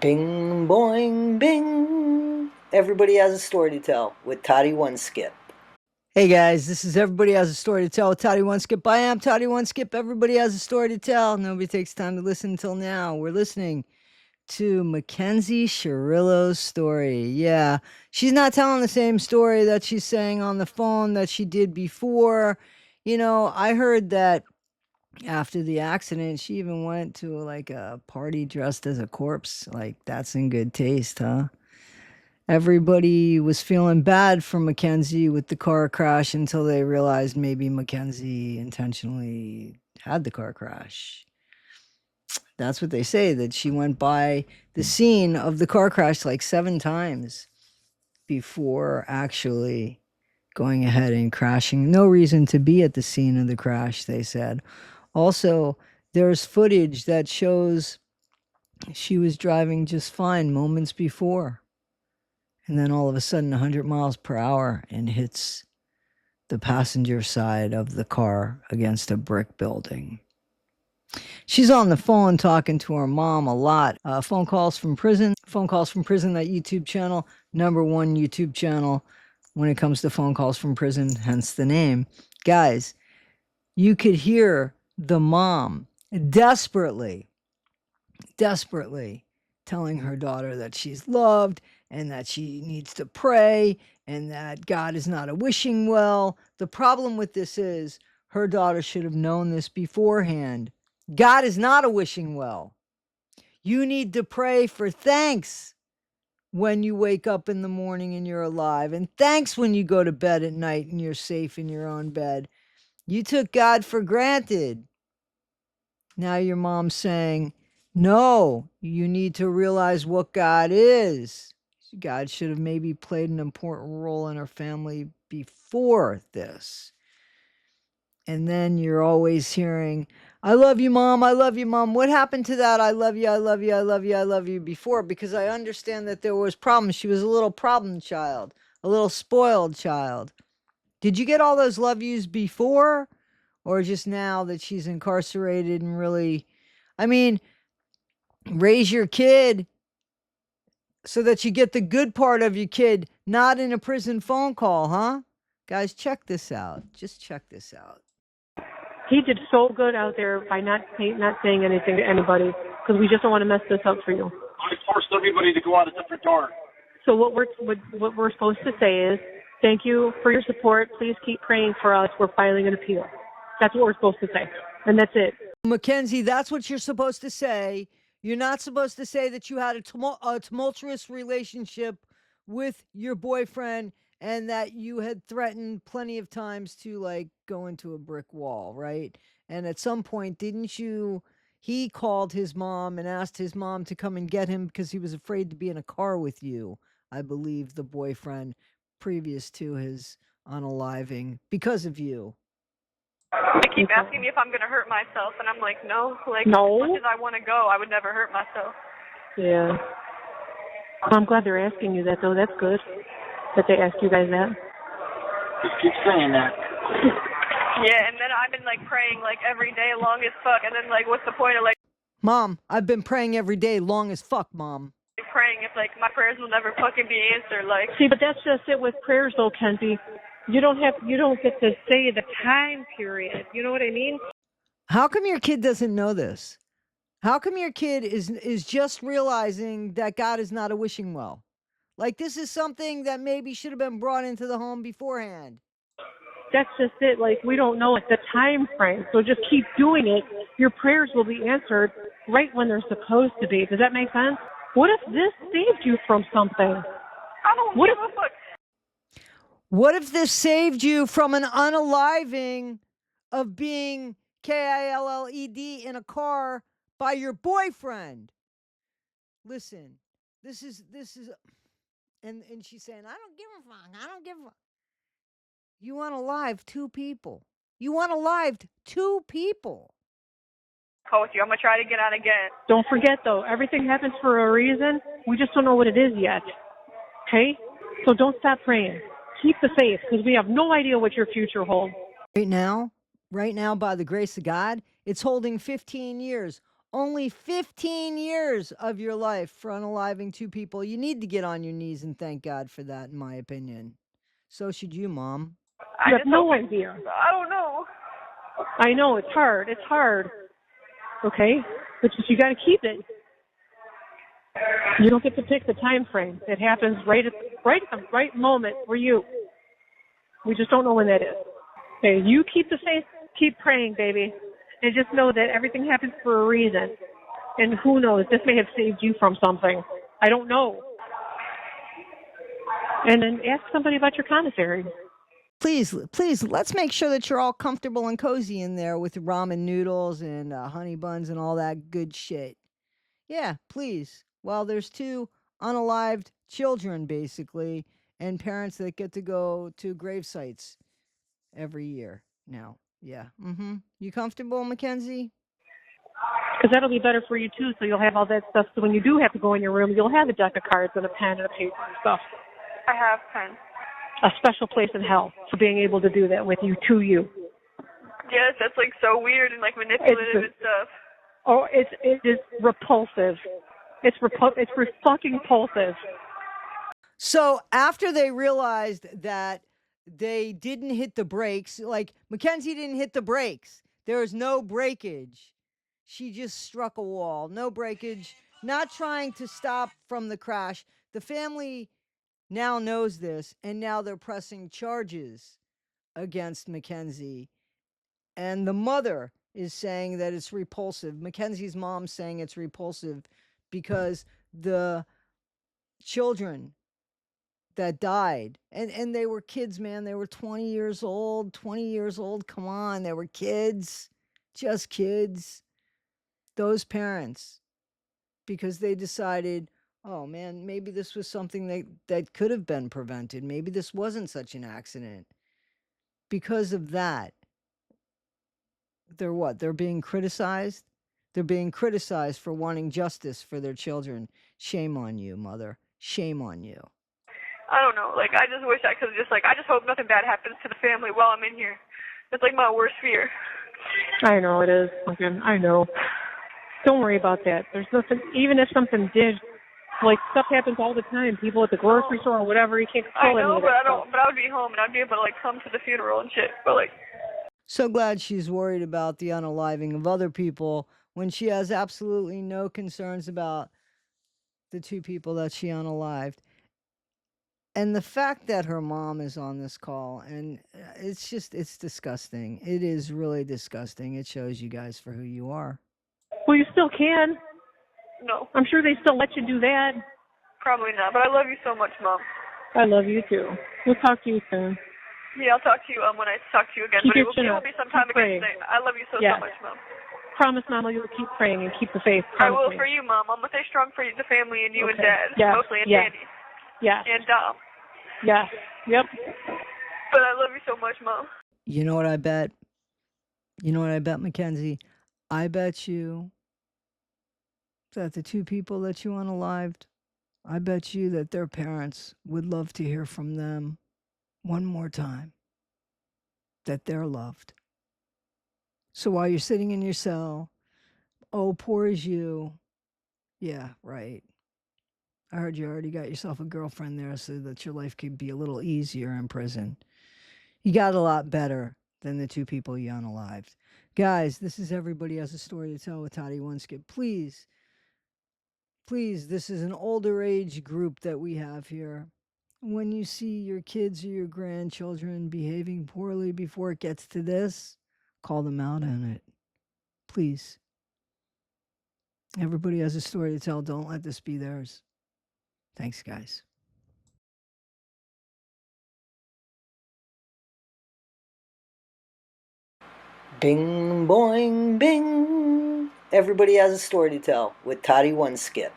Bing, boing, bing. Everybody has a story to tell with Toddy One Skip. Hey guys, this is Everybody Has a Story to Tell with Toddy One Skip. I am Toddy One Skip. Everybody has a story to tell. Nobody takes time to listen until now. We're listening to Mackenzie Shirillo's story. Yeah, she's not telling the same story that she's saying on the phone that she did before. You know, I heard that after the accident, she even went to like a party dressed as a corpse. Like, that's in good taste, huh? Everybody was feeling bad for Mackenzie with the car crash until they realized maybe Mackenzie intentionally had the car crash. That's what they say, that she went by the scene of the car crash like 7 times before actually going ahead and crashing. No reason to be at the scene of the crash, they said. Also, there's footage that shows she was driving just fine moments before. And then all of a sudden, 100 miles per hour and hits the passenger side of the car against a brick building. She's on the phone talking to her mom a lot. Phone calls from prison, that YouTube channel, #1 YouTube channel when it comes to phone calls from prison, hence the name. Guys, you could hear the mom desperately telling her daughter that she's loved and that she needs to pray and that God is not a wishing well. The problem with this is her daughter should have known this beforehand. God is not a wishing well. You need to pray for thanks when you wake up in the morning and you're alive, and thanks when you go to bed at night and you're safe in your own bed. You took God for granted. Now your mom's saying, no, you need to realize what God is. God should have maybe played an important role in her family before this. And then you're always hearing, I love you, mom. I love you, mom. What happened to that? I love you. I love you. I love you. I love you before, because I understand that there was problems. She was a little problem child, a little spoiled child. Did you get all those love yous before, or just now that she's incarcerated and really, I mean, raise your kid so that you get the good part of your kid, not in a prison phone call, huh? Guys, check this out. Just check this out. He did so good out there by not saying anything to anybody, because we just don't want to mess this up for you. I forced everybody to go out a different door. So what we're supposed to say is, thank you for your support. Please keep praying for us. We're filing an appeal. That's what we're supposed to say, and that's it. Mackenzie, that's what you're supposed to say. You're not supposed to say that you had a tumultuous relationship with your boyfriend and that you had threatened plenty of times to like go into a brick wall, right? And at some point, didn't you? He called his mom and asked his mom to come and get him because he was afraid to be in a car with you. I believe the boyfriend previous to his unaliving because of you. They keep asking me if I'm going to hurt myself, and I'm like, no. Like, no. As much as I want to go, I would never hurt myself. Yeah. Well, I'm glad they're asking you that, though. That's good that they ask you guys that. Just keep saying that. Yeah, and then I've been, like, praying, like, every day long as fuck, and then, like, what's the point of, like... Mom, I've been praying every day long as fuck, Mom. Praying if, like, my prayers will never fucking be answered, like... See, but that's just it with prayers, though, Kenzie. You don't get to say the time period. You know what I mean? How come your kid doesn't know this? How come your kid is just realizing that God is not a wishing well? Like, this is something that maybe should have been brought into the home beforehand. That's just it. Like, we don't know the time frame. So just keep doing it. Your prayers will be answered right when they're supposed to be. Does that make sense? What if this saved you from something? I don't give a fuck. What if this saved you from an unaliving of being KILLED in a car by your boyfriend? Listen, this is, and she's saying, I don't give a fuck. You unalived 2 people. You unalived 2 people. Coach, I'm going to try to get out again. Don't forget, though, everything happens for a reason. We just don't know what it is yet. Okay? So don't stop praying. Keep the faith, because we have no idea what your future holds. Right now, by the grace of God, it's holding 15 years. Only 15 years of your life for unaliving 2 people. You need to get on your knees and thank God for that, in my opinion. So should you, Mom. You have no idea. I don't know. I know, it's hard. It's hard. Okay? But you got to keep it. You don't get to pick the time frame. It happens right at the right moment for you. We just don't know when that is. Okay, you keep the faith, keep praying, baby, and just know that everything happens for a reason. And who knows, this may have saved you from something. I don't know. And then ask somebody about your commissary. Please, let's make sure that you're all comfortable and cozy in there with ramen noodles and honey buns and all that good shit. Yeah, please. Well, there's 2 unalived children, basically, and parents that get to go to grave sites every year now. Yeah. You comfortable, Mackenzie? Because that'll be better for you, too, so you'll have all that stuff. So when you do have to go in your room, you'll have a deck of cards and a pen and a paper and stuff. I have pen. A special place in hell for being able to do that with you, to you. Yes, that's like so weird and like manipulative and stuff. Oh, it is repulsive. It's fucking repulsive. So after they realized that they didn't hit the brakes, like Mackenzie didn't hit the brakes, there was no breakage. She just struck a wall. No breakage, not trying to stop from the crash. The family now knows this, and now they're pressing charges against Mackenzie. And the mother is saying that it's repulsive. Mackenzie's mom's saying it's repulsive because the children that died, and they were kids, man. They were 20 years old. Come on, they were kids, just kids. Those parents, because they decided, oh man, maybe this was something that could have been prevented. Maybe this wasn't such an accident. Because of that, they're being criticized. They're being criticized for wanting justice for their children. Shame on you, mother. Shame on you. I don't know. Like, I just wish I could just, like, I just hope nothing bad happens to the family while I'm in here. It's like my worst fear. I know it is. I know. Don't worry about that. There's nothing, even if something did, like, stuff happens all the time. People at the grocery store or whatever, you can't control I know, any of but that but I would be home and I'd be able to, like, come to the funeral and shit. But, like, so glad she's worried about the unaliving of other people when she has absolutely no concerns about the 2 people that she unalived. And the fact that her mom is on this call, and it's disgusting. It is really disgusting. It shows you guys for who you are. Well, you still can. no, I'm sure they still let you do that. probably not. But I love you so much, Mom. I love you, too. We'll talk to you soon. Yeah, I'll talk to you when I talk to you again. Keep But your it chin will up. be sometime Keep again praying. today. I love you so Yes. much, Mom. Promise, Mama, you'll keep praying and keep the faith. I Promise will me. for you, Mom. I'm going to stay strong for you, the family, and you and Okay. Dad. Yes. Mostly, and Yes. Danny. Yes. And Dom. Yes. Yep. But I love you so much, Mom. You know what I bet? Mackenzie? I bet you that the 2 people that you unalived, I bet you that their parents would love to hear from them one more time that they're loved. So while you're sitting in your cell, oh, poor as you. Yeah, right. I heard you already got yourself a girlfriend there so that your life could be a little easier in prison. You got a lot better than the 2 people you unalived. Guys, this is Everybody Has a Story to Tell with Toddy Oneskip. Please, this is an older age group that we have here. When you see your kids or your grandchildren behaving poorly before it gets to this, call them out on it. Please. Everybody has a story to tell. Don't let this be theirs. Thanks, guys. Bing, boing, bing. Everybody has a story to tell with Toddy Oneskip.